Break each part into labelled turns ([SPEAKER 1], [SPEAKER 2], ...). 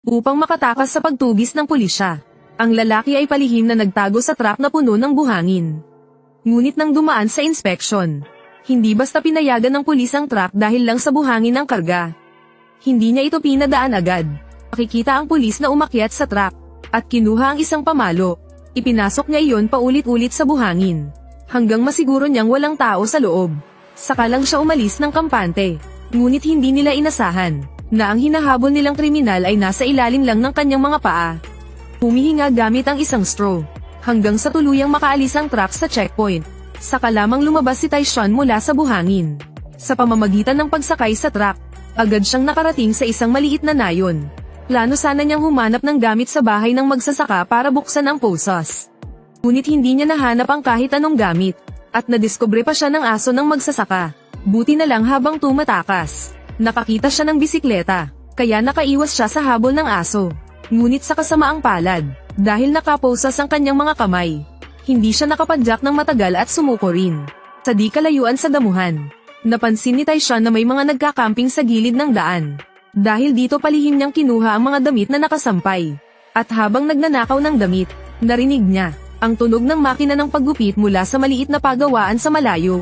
[SPEAKER 1] upang makatakas sa pagtugis ng pulisya. Ang lalaki ay palihim na nagtago sa truck na puno ng buhangin. Ngunit nang dumaan sa inspeksyon, hindi basta pinayagan ng pulis ang truck dahil lang sa buhangin ng karga. Hindi niya ito pinadaan agad. Makikita ang pulis na umakyat sa truck at kinuha ang isang pamalo. Ipinasok niya iyon paulit-ulit sa buhangin hanggang masiguro niyang walang tao sa loob. Saka lang siya umalis ng kampante. Ngunit hindi nila inasahan na ang hinahabol nilang kriminal ay nasa ilalim lang ng kanyang mga paa. Humihinga gamit ang isang straw hanggang sa tuluyang makaalis ang truck sa checkpoint. Saka lamang lumabas si Tyshawn mula sa buhangin. Sa pamamagitan ng pagsakay sa truck, agad siyang nakarating sa isang maliit na nayon. Plano sana niyang humanap ng gamit sa bahay ng magsasaka para buksan ang posas. Ngunit hindi niya nahanap ang kahit anong gamit, at nadiskubre pa siya ng aso ng magsasaka. Buti na lang habang tumatakas, nakakita siya ng bisikleta, kaya nakaiwas siya sa habol ng aso. Ngunit sa kasamaang palad, dahil nakaposas ang kanyang mga kamay, hindi siya nakapadyak ng matagal at sumuko rin. Sa di kalayuan sa damuhan, napansin ni Tyshawn na may mga nagkakamping sa gilid ng daan. Dahil dito palihim niyang kinuha ang mga damit na nakasampay. At habang nagnanakaw ng damit, narinig niya ang tunog ng makina ng paggupit mula sa maliit na pagawaan sa malayo.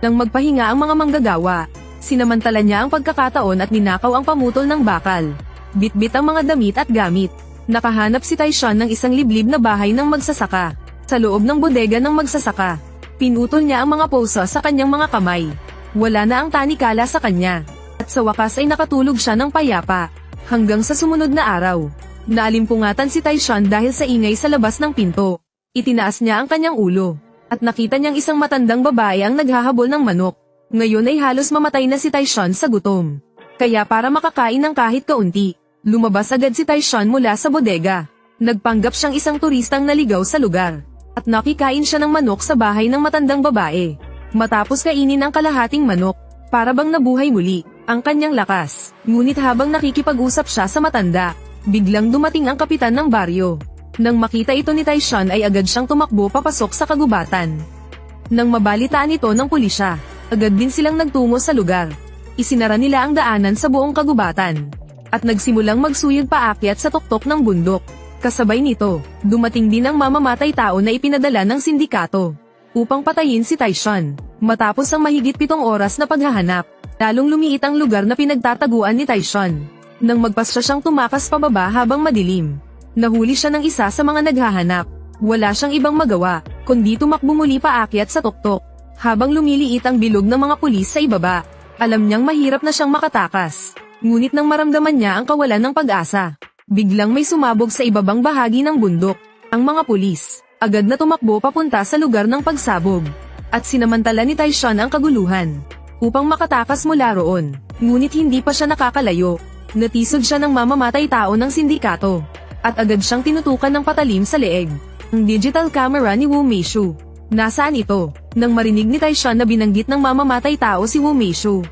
[SPEAKER 1] Nang magpahinga ang mga manggagawa, sinamantala niya ang pagkakataon at ninakaw ang pamutol ng bakal. Bitbit ang mga damit at gamit. Nakahanap si Tyshawn ng isang liblib na bahay ng magsasaka. Sa loob ng bodega ng magsasaka, pinutol niya ang mga posa sa kanyang mga kamay. Wala na ang tanikala sa kanya. At sa wakas ay nakatulog siya ng payapa. Hanggang sa sumunod na araw, naalimpungatan si Tyshawn dahil sa ingay sa labas ng pinto. Itinaas niya ang kanyang ulo, at nakita niyang isang matandang babae ang naghahabol ng manok. Ngayon ay halos mamatay na si Tyshawn sa gutom. Kaya para makakain ng kahit kaunti, lumabas agad si Tyshawn mula sa bodega. Nagpanggap siyang isang turistang naligaw sa lugar, at nakikain siya ng manok sa bahay ng matandang babae. Matapos kainin ang kalahating manok, para bang nabuhay muli ang kanyang lakas. Ngunit habang nakikipag-usap siya sa matanda, biglang dumating ang kapitan ng baryo. Nang makita ito ni Tyshawn ay agad siyang tumakbo papasok sa kagubatan. Nang mabalitaan ito ng pulisya, agad din silang nagtungo sa lugar. Isinara nila ang daanan sa buong kagubatan, at nagsimulang magsuyod paakyat sa tuktok ng bundok. Kasabay nito, dumating din ang mamamatay tao na ipinadala ng sindikato upang patayin si Tyshawn. Matapos ang mahigit 7 oras na paghahanap, lalong lumiit ang lugar na pinagtataguan ni Tyshawn. Nang magpasya siyang tumakas pababa habang madilim, nahuli siya ng isa sa mga naghahanap. Wala siyang ibang magawa, kundi tumakbo muli paakyat sa tuktok. Habang lumiliit ang bilog ng mga pulis sa ibaba, alam niyang mahirap na siyang makatakas. Ngunit nang maramdaman niya ang kawalan ng pag-asa, biglang may sumabog sa ibabang bahagi ng bundok. Ang mga pulis, agad na tumakbo papunta sa lugar ng pagsabog. At sinamantala ni Tyshawn ang kaguluhan, upang makatakas mula roon. Ngunit hindi pa siya nakakalayo. Natisod siya ng mamamatay tao ng sindikato, at agad siyang tinutukan ng patalim sa leeg. Ang digital camera ni Wu Meishu. Nasaan ito? Nang marinig ni Tyshawn na binanggit ng mamamatay tao si Wu Meishu,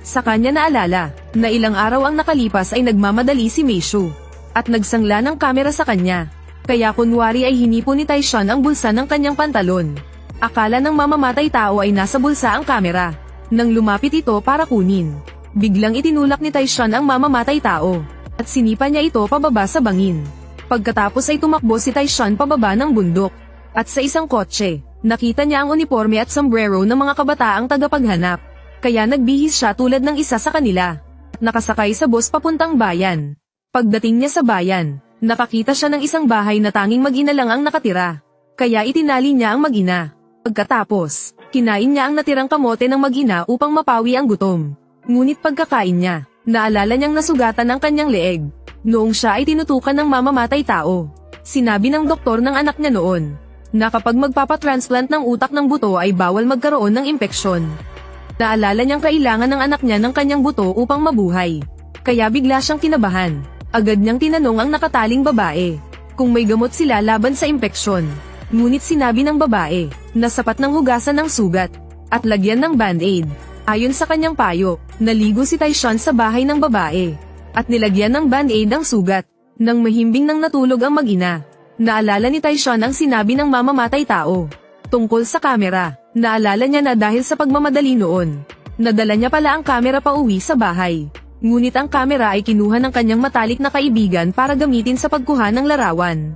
[SPEAKER 1] sa kanya naalala na ilang araw ang nakalipas ay nagmamadali si Meishu, at nagsangla ng kamera sa kanya. Kaya kunwari ay hinipo ni Tyshawn ang bulsa ng kanyang pantalon. Akala ng mamamatay tao ay nasa bulsa ang kamera. Nang lumapit ito para kunin, biglang itinulak ni Tyshawn ang mamamatay tao, at sinipa niya ito pababa sa bangin. Pagkatapos ay tumakbo si Tyshawn pababa ng bundok, at sa isang kotse, nakita niya ang uniforme at sombrero ng mga kabataang tagapaghanap. Kaya nagbihis siya tulad ng isa sa kanila, at nakasakay sa bus papuntang bayan. Pagdating niya sa bayan, nakakita siya ng isang bahay na tanging mag-ina lang ang nakatira. Kaya itinali niya ang mag-ina. Pagkatapos, kinain niya ang natirang kamote ng mag-ina upang mapawi ang gutom. Ngunit pagkakain niya, naalala niyang nasugatan ang kanyang leeg. Noong siya ay tinutukan ng mamamatay tao, sinabi ng doktor ng anak niya noon, na kapag magpapatransplant ng utak ng buto ay bawal magkaroon ng impeksyon. Naalala niyang kailangan ng anak niya ng kanyang buto upang mabuhay. Kaya bigla siyang kinabahan. Agad niyang tinanong ang nakataling babae kung may gamot sila laban sa impeksyon. Ngunit sinabi ng babae na sapat ng hugasan ng sugat at lagyan ng band-aid. Ayon sa kanyang payo, naligo si Tyshawn sa bahay ng babae at nilagyan ng band-aid ang sugat. Nang mahimbing nang natulog ang mag-ina, naalala ni Tyshawn ang sinabi ng mamamatay tao tungkol sa kamera. Naalala niya na dahil sa pagmamadali noon, nadala niya pala ang kamera pa uwi sa bahay. Ngunit ang kamera ay kinuha ng kanyang matalik na kaibigan para gamitin sa pagkuha ng larawan.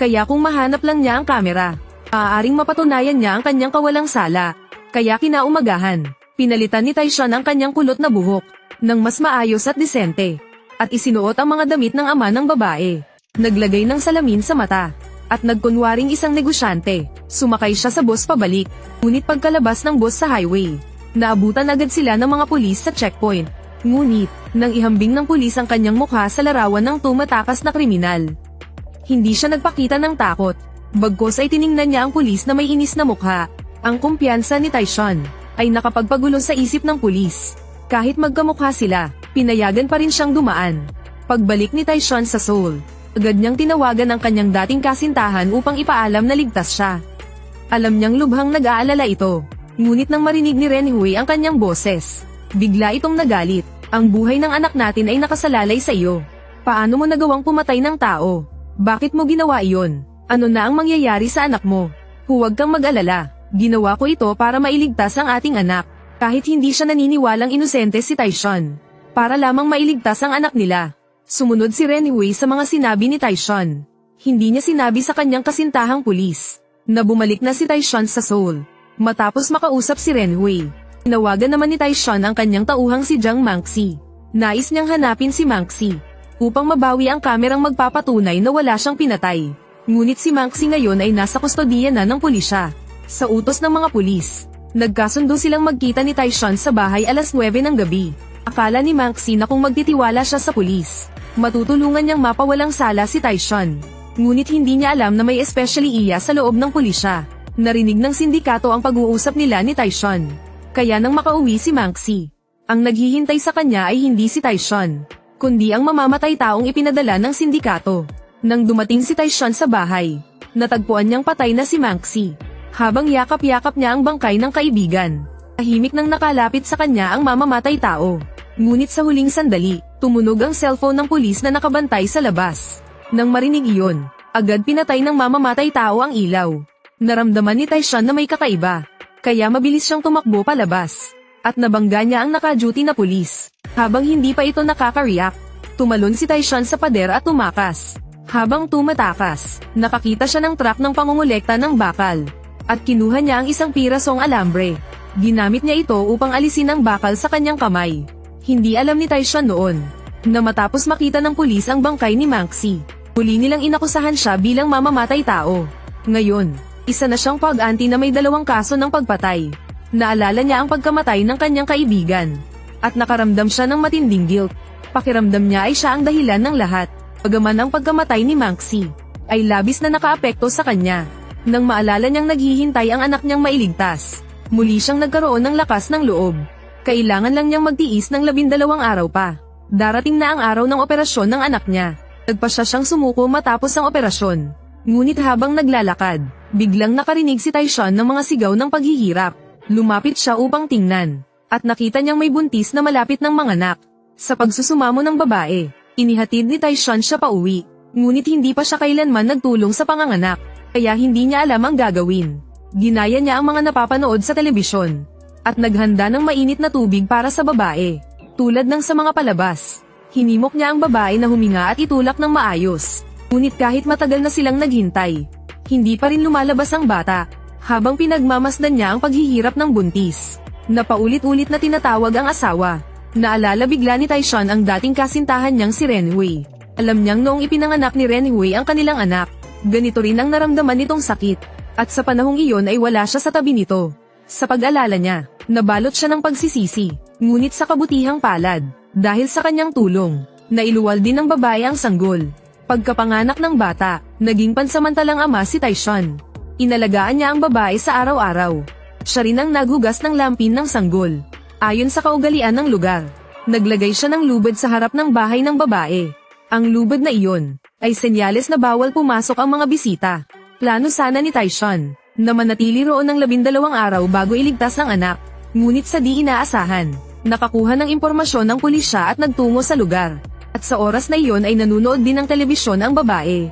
[SPEAKER 1] Kaya kung mahanap lang niya ang kamera, maaaring mapatunayan niya ang kanyang kawalang sala. Kaya kinaumagahan, pinalitan ni Taishan ang kanyang kulot na buhok, ng mas maayos at disente. At isinuot ang mga damit ng ama ng babae. Naglagay ng salamin sa mata. At nagkunwaring isang negosyante. Sumakay siya sa bus pabalik. Ngunit pagkalabas ng bus sa highway, naabutan agad sila ng mga pulis sa checkpoint. Ngunit, nang ihambing ng pulis ang kanyang mukha sa larawan ng tumatakas na kriminal, hindi siya nagpakita ng takot. Bagkus ay tiningnan niya ang pulis na may inis na mukha. Ang kumpiyansa ni Taishan ay nakapagpagulo sa isip ng pulis. Kahit magkamukha sila, pinayagan pa rin siyang dumaan. Pagbalik ni Taishan sa Seoul, agad niyang tinawagan ang kanyang dating kasintahan upang ipaalam na ligtas siya. Alam niyang lubhang nag-aalala ito. Ngunit nang marinig ni Renhui ang kanyang boses, bigla itong nagalit. Ang buhay ng anak natin ay nakasalalay sa iyo. Paano mo nagawang pumatay ng tao? Bakit mo ginawa iyon? Ano na ang mangyayari sa anak mo? Huwag kang mag-alala. Ginawa ko ito para mailigtas ang ating anak. Kahit hindi siya naniniwalang inosente si Taishan. Para lamang mailigtas ang anak nila. Sumunod si Renhui sa mga sinabi ni Taishan. Hindi niya sinabi sa kanyang kasintahang pulis na bumalik na si Taishan sa Seoul. Matapos makausap si Renhui, tinawagan naman ni Taishan ang kanyang tauhang si Jang Mangxi. Nais niyang hanapin si Mangxi upang mabawi ang kamerang magpapatunay na wala siyang pinatay. Ngunit si Mangxi ngayon ay nasa kustodiya na ng pulisya. Sa utos ng mga pulis, nagkasundo silang magkita ni Taishan sa bahay alas 9 ng gabi. Akala ni Mangxi na kung magtitiwala siya sa pulis, matutulungan niyang mapawalang sala si Taishan. Ngunit hindi niya alam na may especially iya sa loob ng pulisya. Narinig ng sindikato ang pag-uusap nila ni Taishan. Kaya nang makauwi si Mangxi, ang naghihintay sa kanya ay hindi si Taishan, kundi ang mamamatay taong ipinadala ng sindikato. Nang dumating si Taishan sa bahay, natagpuan niyang patay na si Mangxi. Habang yakap-yakap niya ang bangkay ng kaibigan, tahimik nang nakalapit sa kanya ang mamamatay tao. Ngunit sa huling sandali, tumunog ang cellphone ng pulis na nakabantay sa labas. Nang marinig iyon, agad pinatay ng mamamatay tao ang ilaw. Naramdaman ni Taishan na may kakaiba. Kaya mabilis siyang tumakbo palabas. At nabangga niya ang naka-duty na pulis. Habang hindi pa ito nakaka-react, tumalon si Taishan sa pader at tumakas. Habang tumatakas, nakakita siya ng truck ng pangungulekta ng bakal. At kinuha niya ang isang pirasong alambre. Ginamit niya ito upang alisin ang bakal sa kanyang kamay. Hindi alam ni Taishan noon na matapos makita ng pulis ang bangkay ni Mangxi, huli nilang inakusahan siya bilang mamamatay tao. Ngayon, isa na siyang pag-anti na may 2 kaso ng pagpatay. Naalala niya ang pagkamatay ng kanyang kaibigan. At nakaramdam siya ng matinding guilt. Pakiramdam niya ay siya ang dahilan ng lahat. Bagaman ang pagkamatay ni Mangxi ay labis na nakaapekto sa kanya. Nang maalala niyang naghihintay ang anak niyang mailigtas, muli siyang nagkaroon ng lakas ng loob. Kailangan lang niyang magtiis ng 12 araw pa. Darating na ang araw ng operasyon ng anak niya. Nagpasya siyang sumuko matapos ang operasyon. Ngunit habang naglalakad, biglang nakarinig si Taishan ng mga sigaw ng paghihirap. Lumapit siya upang tingnan, at nakita niyang may buntis na malapit ng manganak. Sa pagsusumamo ng babae, inihatid ni Taishan siya pauwi. Ngunit hindi pa siya kailanman nagtulong sa panganganak, kaya hindi niya alam ang gagawin. Ginaya niya ang mga napapanood sa telebisyon, at naghanda ng mainit na tubig para sa babae. Tulad ng sa mga palabas, hinimok niya ang babae na huminga at itulak ng maayos. Ngunit kahit matagal na silang naghintay, hindi pa rin lumalabas ang bata. Habang pinagmamasdan niya ang paghihirap ng buntis, napaulit-ulit na tinatawag ang asawa. Naalala bigla ni Taishan ang dating kasintahan niyang si Renhui. Alam niyang noong ipinanganak ni Renhui ang kanilang anak, ganito rin ang naramdaman nitong sakit. At sa panahong iyon ay wala siya sa tabi nito. Sa pag-alala niya, nabalot siya ng pagsisisi. Ngunit sa kabutihang palad, dahil sa kanyang tulong, nailuwal din ng babae ang sanggol. Pagkapanganak ng bata, naging pansamantalang ama si Taishan. Inalagaan niya ang babae sa araw-araw. Siya rin ang naghugas ng lampin ng sanggol. Ayon sa kaugalian ng lugar, naglagay siya ng lubid sa harap ng bahay ng babae. Ang lubid na iyon ay senyales na bawal pumasok ang mga bisita. Plano sana ni Taishan na manatili roon ng 12 araw bago iligtas ang anak. Ngunit sa di inaasahan, nakakuha ng impormasyon ng pulisya at nagtungo sa lugar. At sa oras na iyon ay nanunood din ng telebisyon ang babae.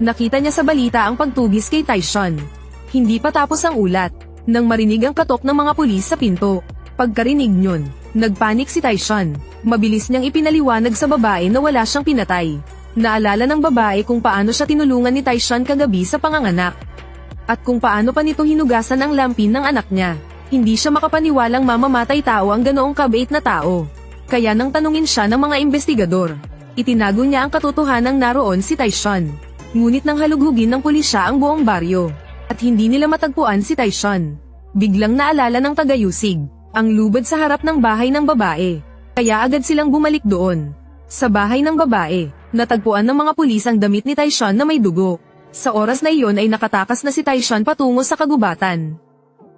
[SPEAKER 1] Nakita niya sa balita ang pagtugis kay Taishan. Hindi pa tapos ang ulat, nang marinig ang katok ng mga pulis sa pinto. Pagkarinig niyon, Nagpanik si Taishan. Mabilis niyang ipinaliwanag sa babae na wala siyang pinatay. Naalala ng babae kung paano siya tinulungan ni Taishan kagabi sa panganganak. At kung paano pa nito hinugasan ang lampin ng anak niya. Hindi siya makapaniwalang mamamatay tao ang ganoong kabait na tao. Kaya nang tanungin siya ng mga investigador, itinago niya ang katotohanang naroon si Taishan. Ngunit nang halughugin ng pulisya ang buong baryo, at hindi nila matagpuan si Taishan. Biglang naalala ng tagayusig ang lubad sa harap ng bahay ng babae. Kaya agad silang bumalik doon. Sa bahay ng babae, natagpuan ng mga pulis ang damit ni Taishan na may dugo. Sa oras na iyon ay nakatakas na si Taishan patungo sa kagubatan.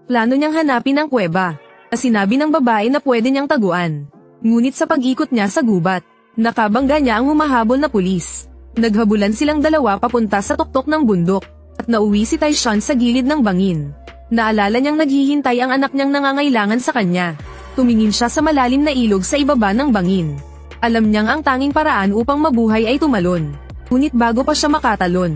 [SPEAKER 1] Plano niyang hanapin ang kuweba, na sinabi ng babae na pwede niyang taguan. Ngunit sa pag-ikot niya sa gubat, nakabangga niya ang humahabol na pulis. Naghabulan silang dalawa papunta sa tuktok ng bundok, at nauwi si Taishan sa gilid ng bangin. Naalala niyang naghihintay ang anak niyang nangangailangan sa kanya. Tumingin siya sa malalim na ilog sa ibaba ng bangin. Alam niyang ang tanging paraan upang mabuhay ay tumalon. Ngunit bago pa siya makatalon,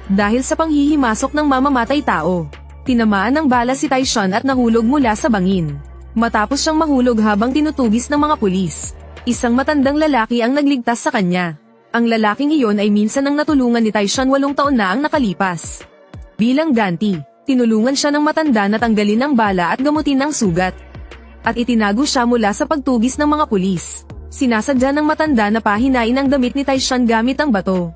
[SPEAKER 1] dahil sa panghihimasok ng mamamatay tao, tinamaan ng bala si Taishan at nahulog mula sa bangin. Matapos siyang mahulog habang tinutugis ng mga pulis, isang matandang lalaki ang nagligtas sa kanya. Ang lalaking iyon ay minsan nang natulungan ni Taishan 8 taon na ang nakalipas. Bilang ganti, tinulungan siya ng matanda na tanggalin ang bala at gamutin ang sugat. At itinago siya mula sa pagtugis ng mga pulis. Sinasadya ng matanda na pahinain ang damit ni Taishan gamit ang bato.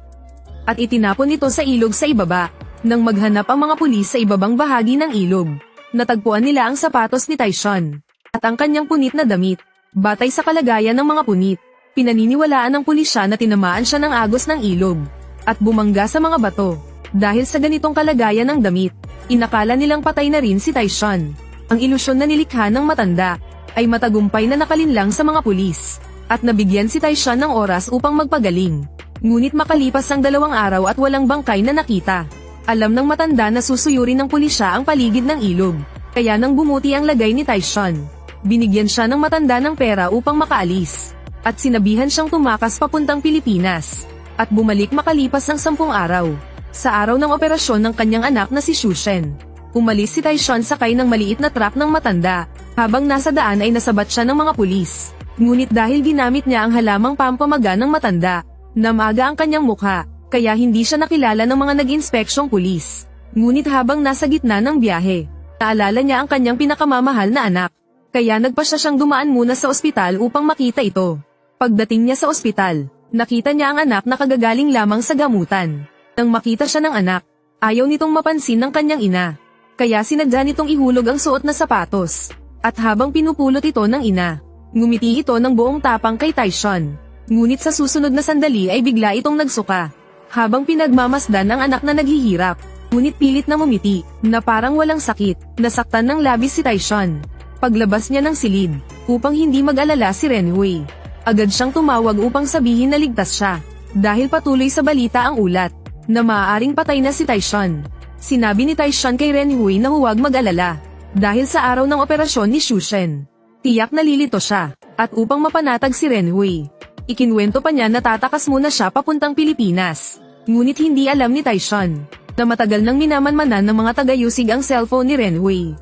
[SPEAKER 1] At itinapon ito sa ilog sa ibaba. Nang maghanap ang mga pulis sa ibabang bahagi ng ilog, natagpuan nila ang sapatos ni Taishan at ang kanyang punit na damit. Batay sa kalagayan ng mga punit, pinaniniwalaan ng pulisya na tinamaan siya ng agos ng ilog at bumangga sa mga bato. Dahil sa ganitong kalagayan ng damit, inakala nilang patay na rin si Taishan. Ang ilusyon na nilikha ng matanda ay matagumpay na nakalinlang sa mga pulis at nabigyan si Taishan ng oras upang magpagaling. Ngunit makalipas ang 2 araw at walang bangkay na nakita. Alam ng matanda na susuyurin ng pulisya ang paligid ng ilog, kaya nang bumuti ang lagay ni Taishan, binigyan siya ng matanda ng pera upang makaalis. At sinabihan siyang tumakas papuntang Pilipinas, at bumalik makalipas ng 10 araw. Sa araw ng operasyon ng kanyang anak na si Shushen, umalis si Taishan sakay ng maliit na truck ng matanda. Habang nasa daan ay nasabat siya ng mga pulis. Ngunit dahil ginamit niya ang halamang pampamaga ng matanda, namaga ang kanyang mukha, kaya hindi siya nakilala ng mga nag-inspeksyong pulis. Ngunit habang nasa gitna ng biyahe, naalala niya ang kanyang pinakamamahal na anak. Kaya nagpasya siyang dumaan muna sa ospital upang makita ito. Pagdating niya sa ospital, nakita niya ang anak na kagagaling lamang sa gamutan. Nang makita siya ng anak, ayaw nitong mapansin ng kanyang ina. Kaya sinadya nitong ihulog ang suot na sapatos. At habang pinupulot ito ng ina, ngumiti ito ng buong tapang kay Taishan. Ngunit sa susunod na sandali ay bigla itong nagsuka. Habang pinagmamasdan ng anak na naghihirap, ngunit pilit na mumiti, na parang walang sakit, nasaktan ng labis si Taishan. Paglabas niya ng silid, upang hindi mag-alala si Renhui, agad siyang tumawag upang sabihin na ligtas siya. Dahil patuloy sa balita ang ulat, na maaaring patay na si Taishan. Sinabi ni Taishan kay Renhui na huwag mag-alala, dahil sa araw ng operasyon ni Shushen, tiyak na lilito siya, at upang mapanatag si Renhui, ikinwento pa niya na tatakas muna siya papuntang Pilipinas. Ngunit hindi alam ni Taishan, na matagal nang minamanmanan ng mga tagayusig ang cellphone ni Renhui.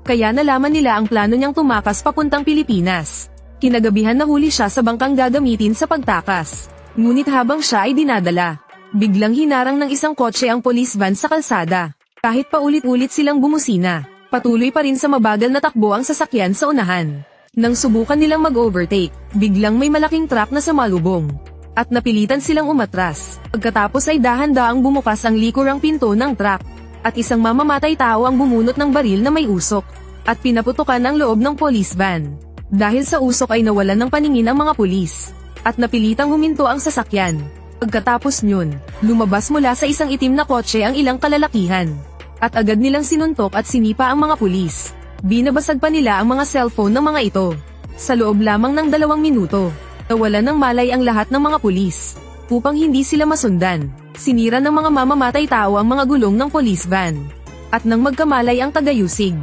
[SPEAKER 1] Kaya nalaman nila ang plano niyang tumakas papuntang Pilipinas. Kinagabihan nahuli siya sa bangkang gagamitin sa pagtakas. Ngunit habang siya ay dinadala, biglang hinarang ng isang kotse ang police van sa kalsada. Kahit paulit-ulit silang bumusina, patuloy pa rin sa mabagal na takbo ang sasakyan sa unahan. Nang subukan nilang mag-overtake, biglang may malaking truck na sumalubong. At napilitan silang umatras. Pagkatapos ay dahan-daang bumukas ang likurang pinto ng truck. At isang mamamatay tao ang bumunot ng baril na may usok. At pinaputukan ang loob ng police van. Dahil sa usok ay nawalan ng paningin ang mga pulis. At napilitang huminto ang sasakyan. Pagkatapos nyun, lumabas mula sa isang itim na kotse ang ilang kalalakihan. At agad nilang sinuntok at sinipa ang mga pulis. Binabasag pa nila ang mga cellphone ng mga ito. Sa loob lamang ng 2 minuto, nawalan ng malay ang lahat ng mga pulis. Upang hindi sila masundan, sinira ng mga mamamatay tao ang mga gulong ng police van. At nang magkamalay ang tagayusig,